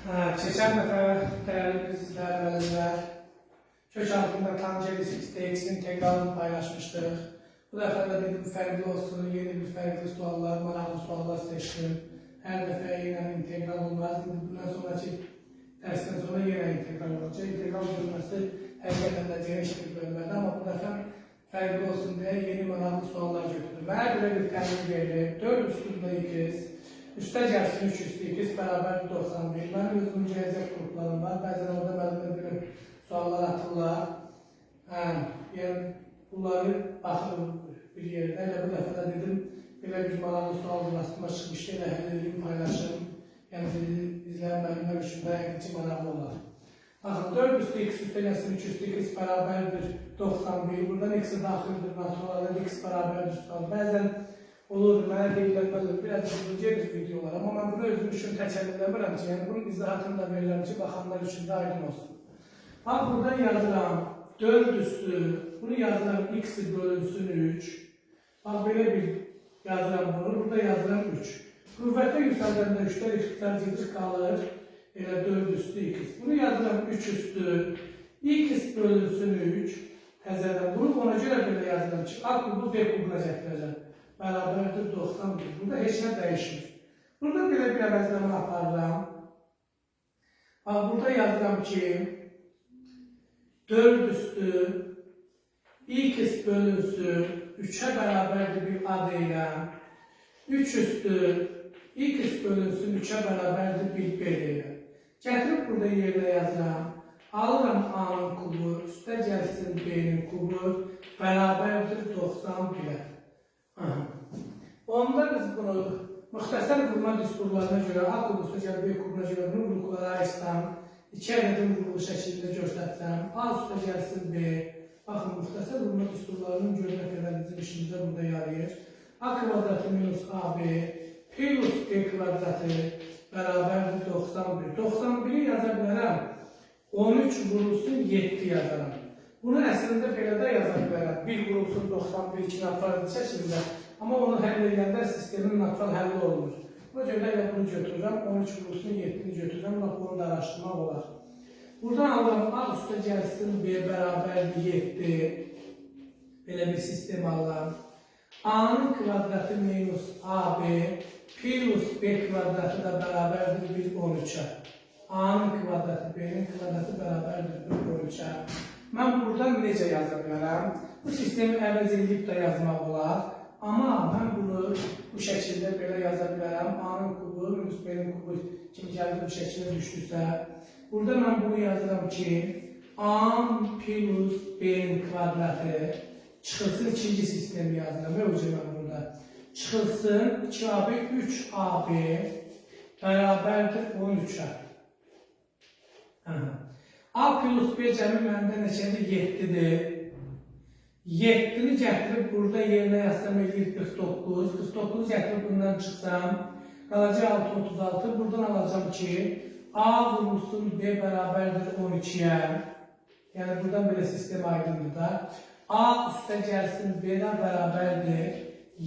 Keçən dəfə dəyərli izləyicilər, kök altında tangens x'in integralını paylaşmışdıq. Bu dəfə də dedim fərqli olsun, yeni bir fərqli suallar, maraqlı suallar seçdim. Hər dəfə yenə integral olmaz. Bundan sonraki dərsdən sonra yenə integral olacaq. İntegral bölməsi həqiqətən də geniş bir bölmədir, amma bu dəfə fərqli olsun deyə yeni maraqlı suallar götürdüm. Və hər birə bir təmin verilib. 4 üstündə 2. Üstə gəlsin 3 üstü 2 bərabər 91. Mənim özümün gələcək qruplarım var. Bəzən orada müəllimə görə suallar atırlar. Yəni, bunları baxırım bir yerdə. Elə bu dəfə də dedim, belə bir maraqlı sual burasıma çıxmışdı. Elə həll edeyim, paylaşım. Yəni, izləyən müəllimlər üçün də həqiqi maraqlı olar. Baxın, 4 üstü x üstə gəlsin 3 üstü 2 bərabərdir 91. Buradan x-i daxildir, naturalda x bərabərdir sual. Bəzən olur, mənə deyirlər, biraz uzun gedir videolar, amma mən bunu özüm üçün təkəlləmirəm ki, yəni bunun izahatını da verirəm ki, baxanlar üçün də aydın olsun. Bax, buradan yazıram 4 üstü, bunu yazıram x bölünsün 3. Bax, belə bir yazıram bunu, burada yazıram 3. Qüvvətə yüksəldəndə 3-dən ixtisar gedir, qalır, elə 4 üstü x. Bunu yazıram 3 üstü, x bölünsün 3. Təzədən, bunu ona görə belə yazıram ki, A kubu B kubuna gətirəcəm. Bərabərdir 91. Burada heç nə dəyişmir. Burada belə bir əvəzləmə aparıram. Burada yazıram ki 4 üstü x bölünsün 3'ə bərabərdir bir A deyirəm. 3 üstü x bölünsün 3'ə bərabərdir bir B deyirəm. Gətirib burada yerdə yazıram. Alıram A-nın kubu, üstə gəlsin B-nin kubu, bərabərdir 91'ə. Onda biz bunu müxtəsər qurma düsturlarına görə A kubu üstə gəl B kubuna görə bunu qruplara ayırsam, 2 ədədin qrupu şəklində göstərsəm, A üstə gəlsin B. Baxın, müxtəsər qurma düsturlarının görmək qədər bizim işimizdə burada yarayır. A kvadratı minus AB plus B kvadratı bərabərdir 91. 91'i yaza bilərəm, 13 vurulsun 7 yazaram. Bunu əslində belə də yaza bilərəm. 1 vurulsun 91 2 natural şəklində. Amma onu həll edəndə sistemin natural həlli olunur. Bu görə ilə bunu götürürəm, 13 vurulsun 7'ni götürürəm, bunu da araşdırmaq olar. Buradan alıram A üstə gəlsin B bərabərdir 7. Belə bir sistem alıram. A-nın kvadratı minus AB plus B kvadratı da bərabərdir bir 13'ə. A-nın kvadratı, B-nin kvadratı bərabərdir bir 13'ə. Mən buradan necə yaza bilərəm? Bu sistemi əvəz edib də yazmaq olar. Amma mən bunu bu şəkildə belə yaza bilərəm. A-nın kubu, minus B-nin kubu kimi gəldi bu şəkildə düşdüsə. Burada mən bunu yazıram ki, A plus B-nin kvadratı çıxılsın ikinci sistemi yazıram. Mövcud mən burada. Çıxılsın 2AB, 3AB bərabərdir 13'ə. A plus B cəmi məndə neçədir? 7'dir. 7'ni gətirib burada yerinə yazsam eləyir 49. 49 gətirib bundan çıxsam, qalacaq 636. Buradan alacağım ki, A vurulsun B bərabərdir 12'yə. Yəni, buradan belə sistem aydındır da. A üstə gəlsin B-dən bərabərdir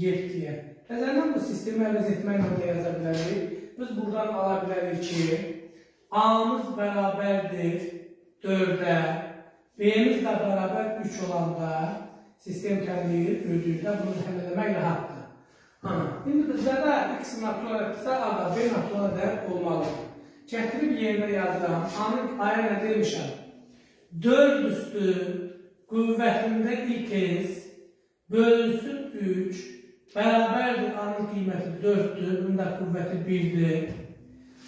7'yə. Təzədən bu sistemi əvəz etməklə də yaza bilərik. Biz buradan ala bilərik ki, A-mız bərabərdir 4'ə, B-miz də bərabər 3 olanda sistem tənliyir, ödüyürdə bunu həll eləmək rahatdır. İndi bizdə də x natural isə A da B natural da olmalıdır. Gətirib yerinə yazıram. A-nın aya nə demişəm? 4 üstü qüvvətində x bölünsün 3 bərabərdir A-nın qiyməti 4'dür, bunun da qüvvəti 1'dir.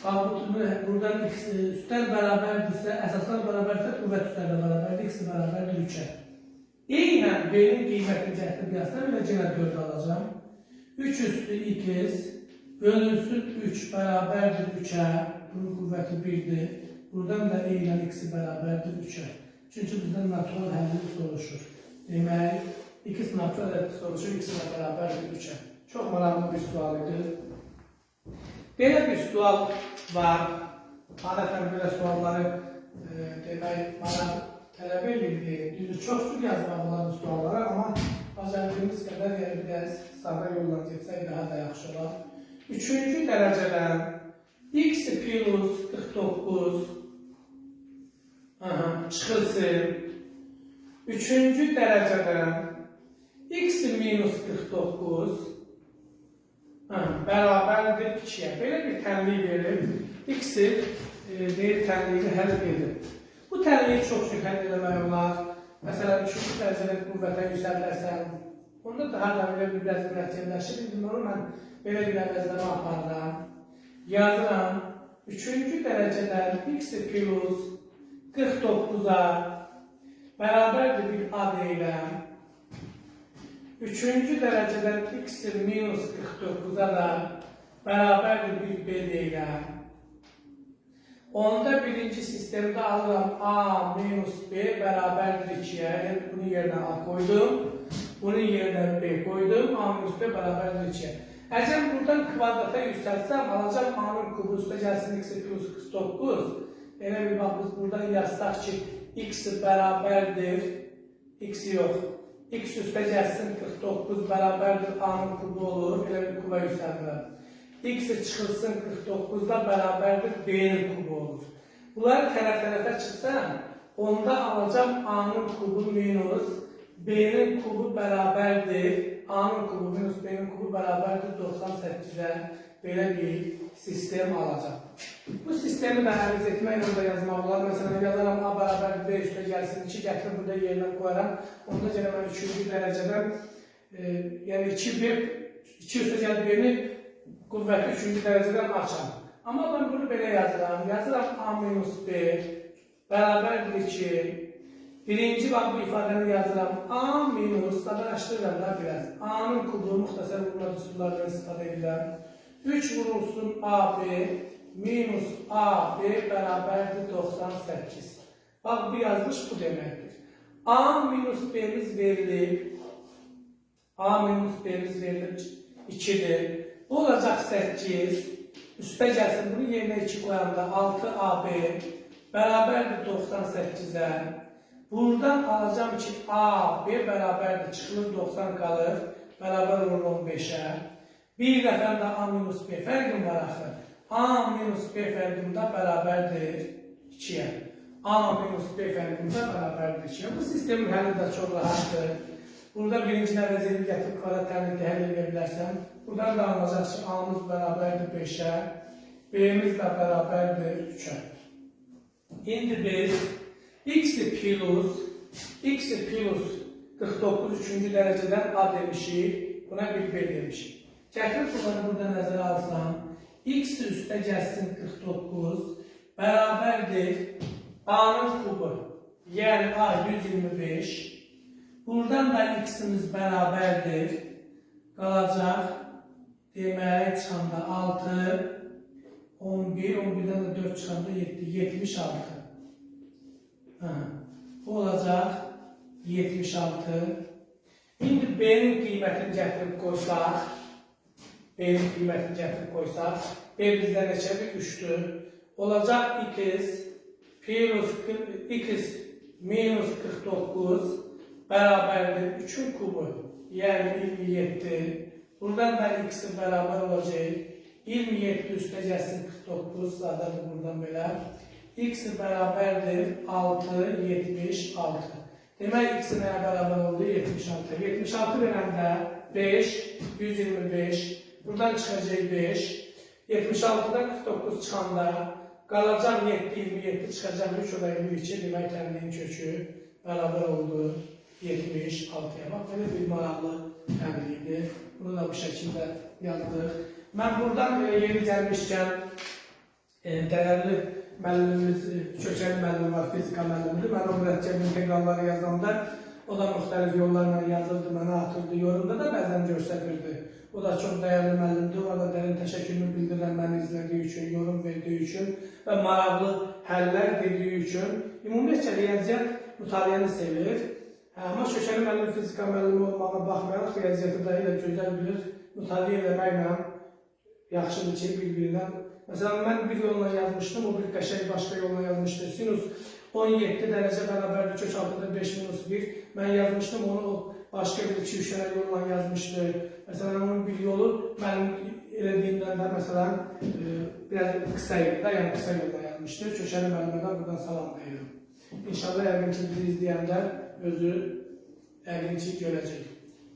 Buradan x üstlər bərabərdirsə, əsaslar bərabərdirsə, qüvvət üstlərdə bərabərdir, x bərabərdir 3'ə. Eynən B-nin qiymətini gətirib yazsam, elə yenə 4 alacam. 3 üstü x bölünsün 3 bərabərdir 3'ə, bunun qüvvəti 1'dir. Buradan da eynən x bərabərdir 3'ə. Çünki bizdən natural həlli soruşur. Demək, x natural həlli soruşur, x bərabərdir 3'ə. Çox maraqlı bir sual idi. Belə bir sual var. Adətən belə sualları demək, bana tələb edirdi. Düzdür, çox cür yazmaq olan bu suallara, amma bacardığımız qədər biraz sadə yolla getsək daha da yaxşı olar. 3-cü dərəcədən x plus 49 çıxılsın. Üçüncü dərəcədən x minus 49 bərabərdir 2-yə. Belə bir tənlik verir. X-i deyir tənliyi həll edir. Bu tənliyi çox cür həll eləmək olar. Məsələn, 3-cü dərəcədə qüvvətə yüksəldərsən, onda daha da belə bir biraz mürəkkəbləşir. İndi onu mən belə bir əvəzləmə aparıram. Yazıram. 3-cü dərəcədən x plus 49-a bərabərdir bir a deyiləm. 3-cü dərəcədən x minus 49-a da bərabərdir bir b deyiləm. Onda birinci sistemdə alıram a minus b bərabərdir 2-yə. Bunun yerinə a koydum. Bunun yerinə b koydum. A minus b bərabərdir 2-yə. Əgər buradan kvadrata yüksəlsəm, alacam a-nın kubu üstə gəlsin x plus 49. Elə bir bax, biz buradan yazsaq ki, x bərabərdir, x yox, x üstə gəlsin 49 bərabərdir a-nın kubu olur, elə bir kuba yüksəldirəm. X çıxılsın 49-da bərabərdir b-nin kubu olur. Bunları tərəf-tərəfə çıxsam, onda alacam a-nın kubu minus b-nin kubu bərabərdir, a-nın kubu minus b-nin kubu bərabərdir 98-ə belə bir sistem alacam. Bu sistemi də əvəz etməklə orada yazmaq olar. Məsələn, yazaram a bərabərdir b üstə gəlsin 2, gətirib burada yerinə qoyaram. Onda gələ mən 3-cü dərəcədən, yəni 2 üstə gəl b-ni qüvvəti 3-cü dərəcədən açam. Amma mən bunu belə yazıram. Yazıram a minus b bərabərdir 2. Birinci bax bu ifadəni yazıram. A minus, sadələşdirirəm da biraz. A-nın kubu müxtəsər vurma düsturlarından istifadə edirəm. 3 vurulsun AB minus AB bərabərdir 98. Bax, bu yazmış bu deməkdir. A minus B'miz verilib. A minus B'miz verilib 2'dir. Bu olacaq 8. Üstə gəlsin, bunu yerinə 2 qoyanda 6AB bərabərdir 98'ə. Buradan alacam ki AB bərabərdir, çıxılır 90 qalır. Bərabər olur 15'ə. Bir dəfəm də A minus B fərqim var axı. A minus B fərqimdə bərabərdir 2-yə. A minus B fərqimdə bərabərdir 2-yə. Bu sistemin həlli də çox rahatdır. Burada birinci nəvəzini gətirib kvadrat tənlikdə həll edə bilərsən. Buradan da alınacaq ki A-mız bərabərdir 5-ə. B-miz də bərabərdir 3-ə. İndi biz x plus 49 3-cü dərəcədən A demişik. Buna bir B demişik. Gətirib bunları burada nəzərə alsam, x üstə gəlsin 49 bərabərdir A-nın kubu, yəni A 125. Buradan da x-imiz bərabərdir, qalacaq, demək, çıxanda 6, 11, 11-dən də 4 çıxanda 7, 76. Bu olacaq 76. İndi B-nin qiymətini gətirib qoysaq, B-nin qiymətini gətirib qoysaq, B bizdə neçədir? 3'dür. Olacaq x minus 49 bərabərdir 3'ün kubu, yəni 27. Buradan da x-i bərabər olacaq. 27 üstə gəlsin 49, zadadır buradan belə. X-i bərabərdir 6, 76. Demək, x-i nəyə bərabər oldu? 76. 76 verəndə 5, 125. Buradan çıxacaq 5. 76'dan 49 çıxanda qalacaq 7, 27 çıxacaq 3, o da 22. Demək, tənliyin kökü bərabər oldu 76'ya. Bax, belə bir maraqlı tənliydir. Bunu da bu şəkildə yazdıq. Mən buradan yeni gəlmişkən dəyərli müəllimimiz, kökəli müəllim var, fizika müəllimidir. Mən o mürəkkəb inteqralları yazanda o da müxtəlif yollarla yazıldı, mənə atıldı. Yorumda da bəzən göstərirdi. O da çox dəyərli müəllimdir. Orada dərin təşəkkürümü bildirirəm məni izlədiyi üçün, yorum verdiyi üçün və maraqlı həllər dediyi üçün. Ümumiyyətcə, riyaziyyat mütaliəni sevir. Amma kökəli müəllim, fizika müəllimi olmağa baxmayaraq, riyaziyyatı da elə gözəl bilir. Mütaliyə eləməklə yaxşıdır ki, bir-birindən. Məsələn, mən bir yolla yazmışdım, o bir qəşəng başqa yolla yazmışdı. Sinus 17 dərəcə bərabərdir, kök altıda 5 minus 1. Mən yazmışdım, onu başqa bir 2-3 yolla yazmışdı. Məsələn, onun bir yolu mənim elədiyimdən də məsələn biraz qısa yolda, yəni qısa yolda yazmışdı. Köçəli müəllimə buradan salamlayıram. İnşallah yəqin ki, bizi izləyənlər özü yəqin ki, görəcək.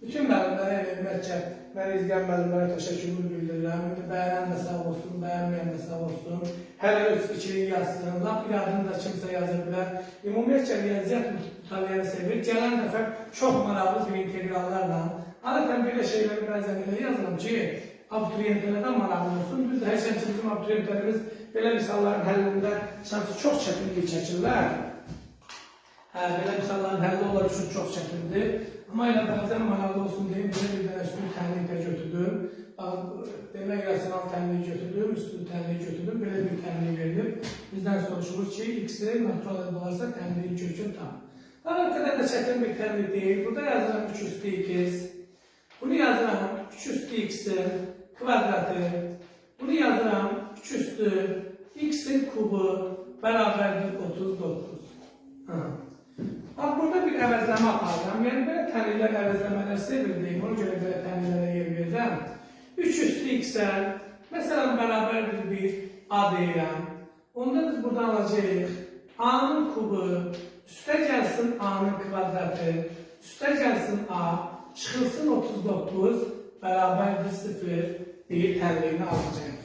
Bütün müəllimlərə ümumiyyətcə, məni izləyən müəllimlərə təşəkkürümü bildirirəm. Bəyənən də sağ olsun, bəyənməyən də sağ olsun. Hələ öz fikrini yazsın, lap bir adını da kimsə yazır bilər. Ümumiyyətcə, riyaziyyat mütaliyyəni sevir. Gələn dəfə çox maraqlı bir integrallarla, adətən belə şeyləri bəzən elə yazıram ki, abituriyentlərdən maraqlı olsun. Biz də həmişə bizim abituriyentlərimiz belə misalların həllində şansı çox çətinlik çəkirlər. Belə misalların həlli onlar üçün çox çətindir. Amma elə bəzən maraqlı olsun deyim, belə bir dənə üstün tənliyi də götürdüm. Demək, rasional tənliyi götürdüm, üstün tənliyi götürdüm, belə bir tənliyi verdim. Bizdən soruşulur ki, x-i natural edilərsə tənliyin kökünü tam. O qədər də çətin bir tənlik deyil. Burada yazıram 3 üstü x. Bunu yazıram 3 üstü x-in kvadratı. Bunu yazıram 3 üstü x-in kubu bərabərdir 39. Bax, burada bir əvəzləmə aparacam. Yəni, belə tənliklər əvəzləmələr sevirdiyim, ona görə belə tənliklərə yer verəcəm. 3 üstü x-ə, məsələn, bərabərdir bir a deyirəm. Onda biz buradan alacağıq a-nın kubu, üstə gəlsin a-nın kvadratı, üstə gəlsin a, çıxılsın 39, bərabərdir 0, bir tənliyini alacağıq.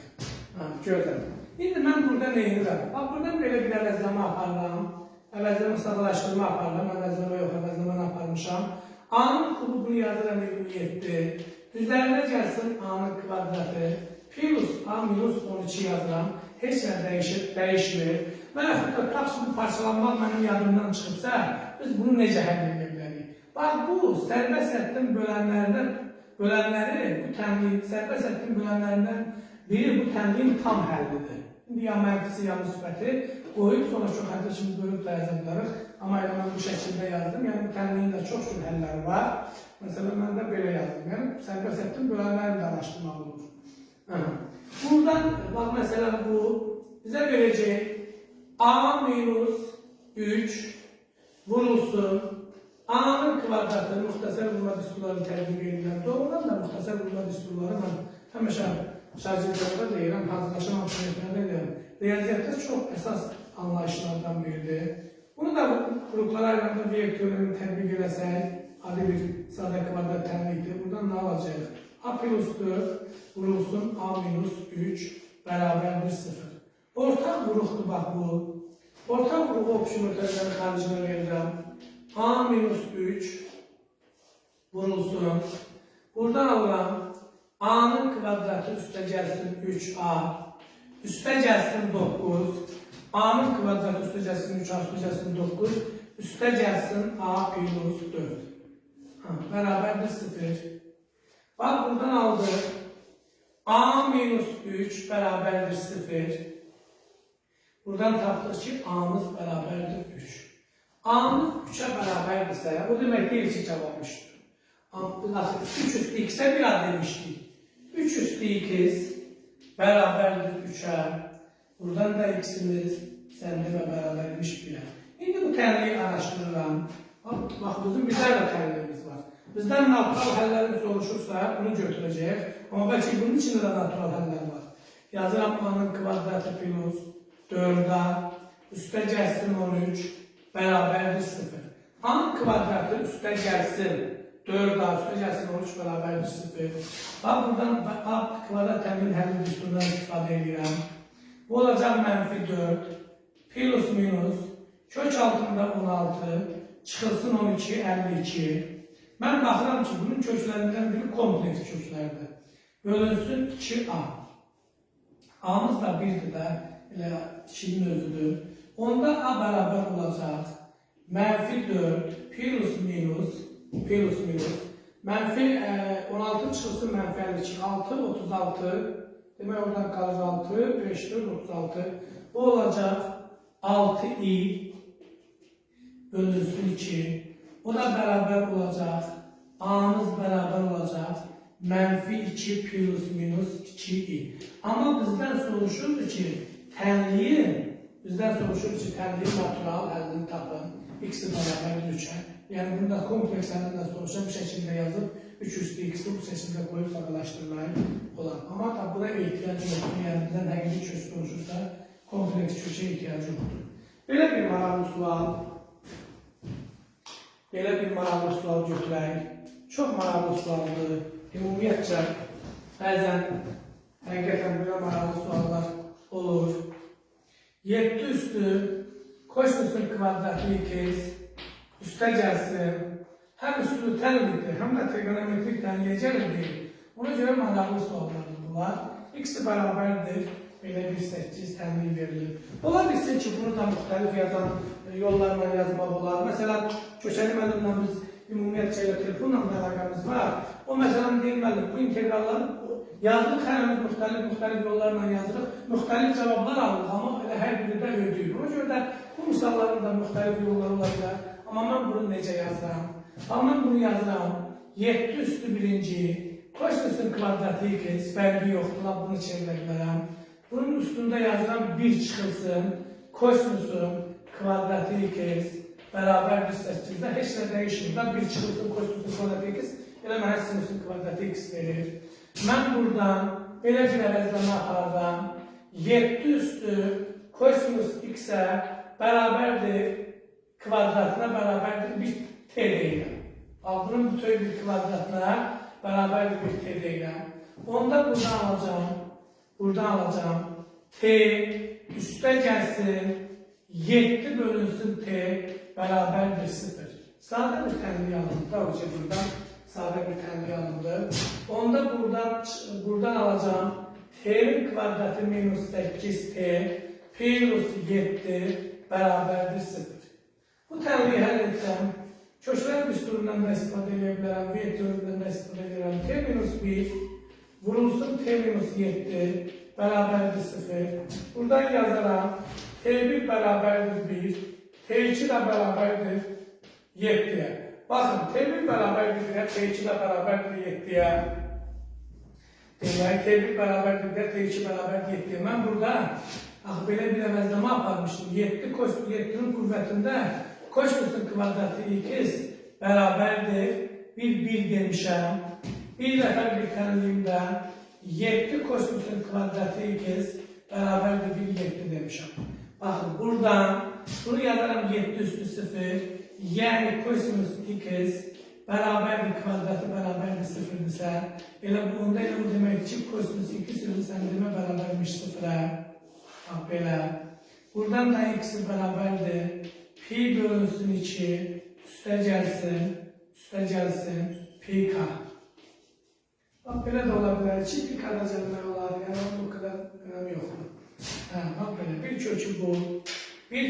Gözəl. İndi mən burada nə edirəm? Bax, buradan belə bir əvəzləmə aparıram. Əvəzləmə sadələşdirmə aparıram. Əvəzləmə yox, əvəzləməni aparmışam. A-nın kubu bunu yazıram 27. Üzərinə gəlsin a-nın kvadratı. Plus a minus 12 yazıram. Heç nə dəyişmir. Və yaxud da tax bu parçalanmaq mənim yadımdan çıxıbsa, biz bunu necə həll edə bilərik? Bax, bu sərbəst həddin bölənləri, bu tənliyin, sərbəst həddin bölənlərindən biri bu tənliyin tam həllidir. İndi ya mənfisi, ya müsbəti qoyub, sonra çox həddə kimi bölüb də yaza bilərik. Amma elə mən bu şəkildə yazdım. Yəni, bu tənliyin də çox cür həlləri var. Məsələn, mən də belə yazdım. Yəni, sərbəst həddin bölənlərini də araşdırmaq olur. Buradan, bax, məsələn, bu bizə verəcək a minus 3 vurulsun a-nın kvadratı, müxtəsər vurma düsturları tətbiq edirəm. Doğrudan da müxtəsər vurma düsturları mən həmişə şagirdlərdə deyirəm, hazırlaşan abituriyentlərdə deyirəm. Riyaziyyatda çox əsas anlayışlardan biridir. Bunu da qruplar ayıranda Weyl teoremini tətbiq eləsək, adi bir sadə kvadrat tənlikdir. Buradan nə alacaq? A plus 4 vurulsun a minus 3 bərabərdir 0. Ortaq vuruqdur, bax bu. Ortaq vuruq opsiyon ötərilərin xaricində verirəm. A minus 3 vurulsun. Buradan alıram. A-nın kvadratı üstə gəlsin 3a. Üstə gəlsin 9. A-nın kvadratı üstə gəlsin 3a, üstə gəlsin 9. Üstə gəlsin a minus 4. Bərabərdir 0. Bax, buradan aldıq. A minus 3 bərabərdir 0. Buradan tapdıq ki, a-mız bərabərdir 3. A-mız 3-ə bərabərdirsə, o demək deyil ki, cavabmışdır. 3 üstü x-ə bir ad demişdik. 3 üstü x bərabərdir 3-ə. Buradan da x-imiz səndə və bərabərmiş 1-ə. İndi bu tənliyi araşdırıram. Bax, bizim bizlər də tənliyimiz var. Bizdən natural həllərin soruşursa, bunu götürəcək. Amma bəlkə bunun içində də natural həllər var. Yazıram a-nın kvadratı plus 4-a, üstə gəlsin 13, bərabərdir 0. A-nın kvadratı üstə gəlsin 4-a, üstə gəlsin 13, bərabərdir 0. Bax, buradan a kvadrat təmin həlli düsturundan istifadə edirəm. Bu olacaq mənfi 4, plus minus, kök altında 16, çıxılsın 12, 52. Mən baxıram ki, bunun köklərindən biri kompleks köklərdir. Bölünsün 2a. A-mız da 1-dir də, elə 2-nin özüdür. Onda a bərabər olacaq. Mənfi 4, plus minus, mənfi 16 çıxılsın mənfi 52, 6, 36. Demək, oradan qalır 6, 5, 4, 36. Bu olacaq 6i bölünsün 2. O da bərabər olacaq. A-mız bərabər olacaq. Mənfi 2 plus minus 2i. Amma bizdən soruşurdu ki, tənliyin natural həllini tapın. X-i bərabərdir 3-ə. Yani bunda kompleks halinden sonuçta bu şekilde yazıp 3 üstü x'i bu seçimde koyup sadeleştirmeyi olan. Ama da buna ihtiyacı yoktur. Yani bizden həqiqi kök soruşursa kompleks köke ihtiyacı yoktur. Belə bir maraqlı sual. Belə bir maraqlı sual götürək. Çox maraqlı sualdır. Ümumiyyətcə, bəzən həqiqətən belə maraqlı suallar olur. 7 üstü kosinüsün kvadratı x üstə gəlsin. Həm üstü tənlidir, həm də trigonometrik tənliyəcəkdir. Ona görə maraqlı suallardır bunlar. X bərabərdir. Belə bir 8 tənliyi verilir. Ola bilsin ki, bunu da müxtəlif yazan yollarla yazmaq olar. Məsələn, kökəni müəllimlə biz ümumiyyətcə ilə telefonla əlaqəmiz var. O məsələn deyilməli, bu integralları yazılıq hərəmiz müxtəlif yollarla yazılıq, müxtəlif cavablar alırıq, amma elə hər biri də ödəyir. Ona görə də bu misalların da müxtəlif yolları olacaq. Amma mən bunu necə yazıram? Amma mən bunu yazıram. 7 üstü birinci, kosinüsün kvadratı x, fərqi yoxdur, bunu çevirə bilərəm. Bunun üstündə yazıram 1 çıxılsın, kosinüsün kvadratı x bərabərdir 8-də, heç nə dəyişmir. 1 çıxılsın, kosinüsün kvadratı x, elə mənə sinüsün kvadratı x verir. Mən buradan belə bir əvəzləmə aparıram. 7 üstü kosinüs x-ə bərabərdir, kvadratına bərabərdir bir t deyiləm. Bunun bütöv bir kvadratına bərabərdir bir t deyiləm. Onda buradan alacağım. T üstə gəlsin, 7 bölünsün t bərabərdir 0. Sadə bir tənliyi alındı. Tabii ki, buradan sadə bir tənliyi alındı. Onda buradan alacağım. T'nin kvadratı minus 8t plus 7 bərabərdir 0. Bu tənliyi həll etsəm, köklər düsturundan da istifadə edə bilərəm, v teoremindən da istifadə edirəm. T minus 1 vurulsun t minus 7 bərabərdir 0. Buradan yazaram. T1 bərabərdir 1, T2 də bərabərdir 7'ye. Baxın, T1 bərabərdir 1'ə, T2 də bərabərdir 7'ye. Demək, T1 bərabərdir 1'ə, T2 bərabərdir 7'ye. Mən burada belə bir əvəzləmə aparmışdım. 7'nin qüvvətində kosinüsün kvadratı x bərabərdir 1 demişəm. Bir dəfə bir tənliyimdə 7 kosinüsün kvadratı x bərabərdir 1 demişəm. Baxın, buradan bunu yazaram 7 üstü 0, yəni kosinüs x bərabərdir kvadratı bərabərdir 0'dirsə, elə bu deməkdir ki, kosinüs 2 sözü sən demə bərabərmiş 0'a. Bax, belə. Buradan da x bərabərdir pi bölünsün 2, üstə gəlsin pi k. Bax, belə də ola bilər ki, pi k da gəlmək olar, yəni onun o qədər önəmi yoxdur. Bax, belə, bir kökü bu, bir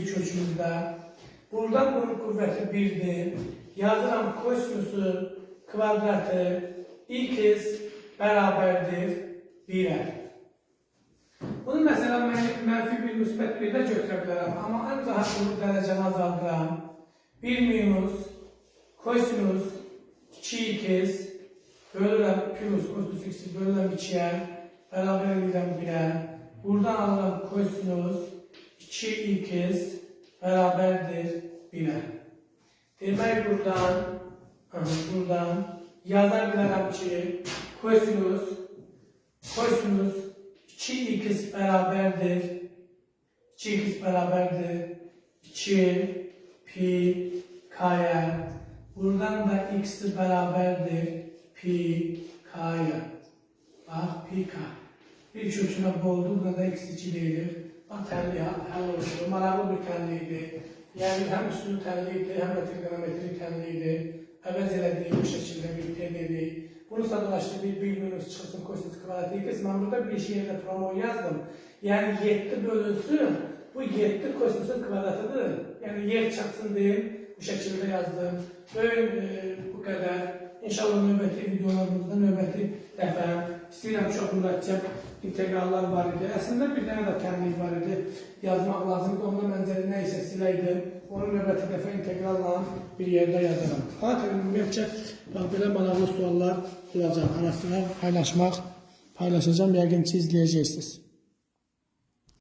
kökümüzdə, buradan bunun qüvvəti 1'dir, yazıram kosinüsün kvadratı x bərabərdir 1'ə. Bunu məsələn, mənfi bir müsbət 1'də götürə bilərəm, amma ən rahatlığı dərəcəni azaldıram. 1 minus kosinüs 2x bölürəm plus kosinüs x'i bölürəm 2'yə, bərabər edirəm 1'ə. Buradan alıram kosinüs 2x bərabərdir 1'ə. Demək, buradan yaza bilərəm ki, kosinüs 2x bərabərdir 2 pi k'ya. Buradan da x bərabərdir pi k'ya. Bax, pi k. Bir kökünə boldu, burada da x2 deyilir. Bax, tənliyi həll oluşur. Maraqlı bir tənliyidir. Yəni, həm üstünü tənliyidir, həm də trigonometrik tənliyidir. Əvəz elədiyi bu şəkildə bir t dedik. Bunu sadələşdirdik, 1 minus çıxılsın kosinüs kvadratı x. Mən burada bir şeylə promo yazdım. Yəni, 7 bölünsün, bu 7 kosinüsün kvadratıdır. Yəni, yer çatsın deyim, bu şəkildə yazdım. Bu qədər. İnşallah növbəti videolarımızda, növbəti dəfə istəyirəm, çox mürəkkəb integrallar var idi. Əslində bir dənə də tənlik var idi, yazmaq lazımdır. Onda məncəli nə isə siləydim. Onu növbəti dəfə integralla bir yerdə yazaram. Ümumiyyətcə, belə maraqlı suallar olacaq. Arasına paylaşacağım, yəqin ki, izləyəcəksiniz.